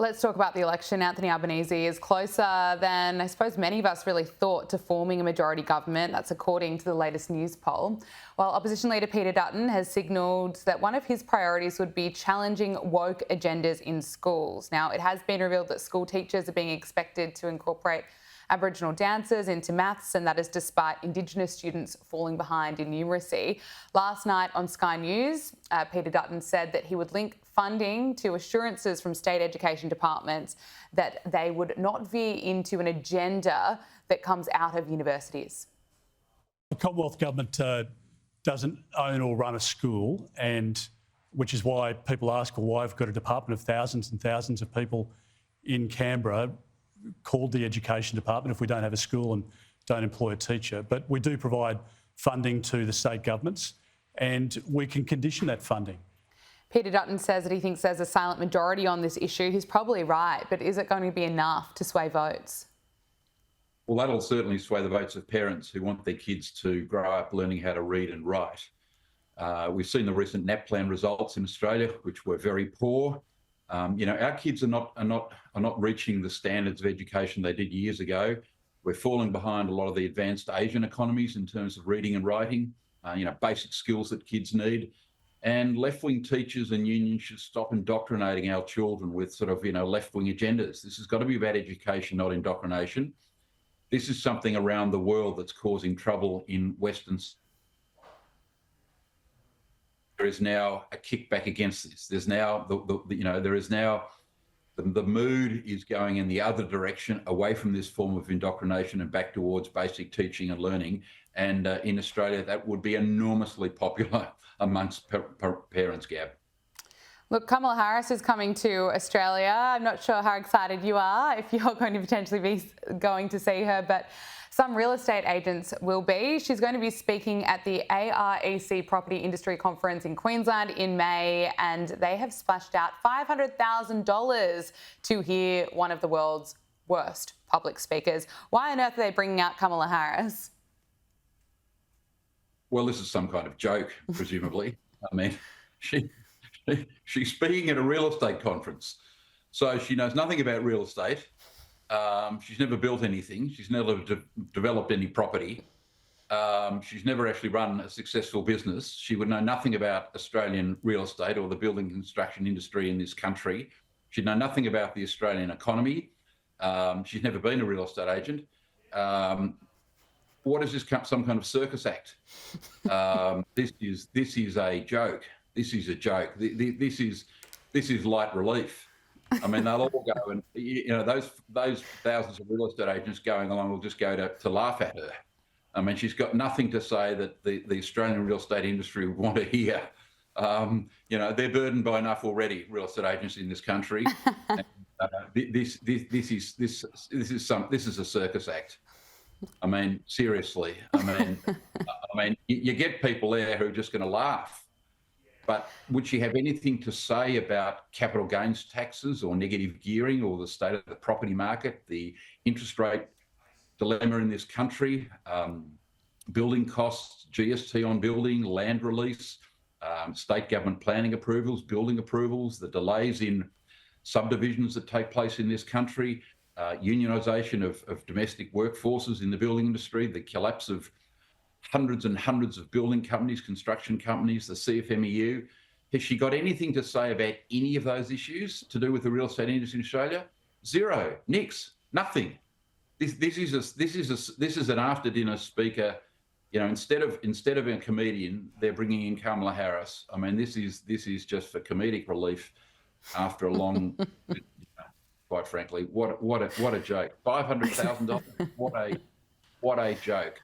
Let's talk about the election. Anthony Albanese is closer than I suppose many of us really thought to forming a majority government. That's according to the latest news poll. While opposition leader Peter Dutton has signalled that one of his priorities would be challenging woke agendas in schools. Now, it has been revealed that school teachers are being expected to incorporate Aboriginal dancers into maths, and that is despite Indigenous students falling behind in numeracy. Last night on Sky News, Peter Dutton said that he would link funding to assurances from state education departments that they would not veer into an agenda that comes out of universities. The Commonwealth Government doesn't own or run a school, and which is why people ask, well, why I've got a department of thousands and thousands of people in Canberra called the Education Department if we don't have a school and don't employ a teacher. But we do provide funding to the state governments, and we can condition that funding. Peter Dutton says that he thinks there's a silent majority on this issue. He's probably right, but is it going to be enough to sway votes? Well, that'll certainly sway the votes of parents who want their kids to grow up learning how to read and write. We've seen the recent NAPLAN results in Australia, which were very poor. Our kids are not reaching the standards of education they did years ago. We're falling behind a lot of the advanced Asian economies in terms of reading and writing, basic skills that kids need. And left-wing teachers and unions should stop indoctrinating our children with left-wing agendas. This has got to be about education, not indoctrination. This is something around the world that's causing trouble in Western. There is now a kickback against this. There's now the mood is going in the other direction, away from this form of indoctrination and back towards basic teaching and learning. And in Australia, that would be enormously popular amongst parents, Gab. Look, Kamala Harris is coming to Australia. I'm not sure how excited you are if you're going to potentially be going to see her, but some real estate agents will be. She's going to be speaking at the AREC Property Industry Conference in Queensland in May, and they have splashed out $500,000 to hear one of the world's worst public speakers. Why on earth are they bringing out Kamala Harris? Well, this is some kind of joke, presumably. I mean, she's speaking at a real estate conference, so she knows nothing about real estate. She's never built anything. She's never developed any property. She's never actually run a successful business. She would know nothing about Australian real estate or the building construction industry in this country. She'd know nothing about the Australian economy. She's never been a real estate agent. What is this? Some kind of circus act? This is a joke. This is a joke. This is light relief. I mean, they'll all go and, those thousands of real estate agents going along will just go to laugh at her. I mean, she's got nothing to say that the Australian real estate industry would want to hear. They're burdened by enough already, real estate agents in this country. And, this is a circus act. I mean, seriously. I mean, you get people there who are just going to laugh. But would she have anything to say about capital gains taxes or negative gearing or the state of the property market, the interest rate dilemma in this country, building costs, GST on building, land release, state government planning approvals, building approvals, the delays in subdivisions that take place in this country, unionisation of domestic workforces in the building industry, the collapse of hundreds and hundreds of building companies, construction companies, the CFMEU. Has she got anything to say about any of those issues to do with the real estate industry in Australia? Zero, nix, nothing. This is an after-dinner speaker. Instead of a comedian, they're bringing in Kamala Harris. I mean, this is just for comedic relief after a long. Quite frankly, what a joke! $500,000. What a joke.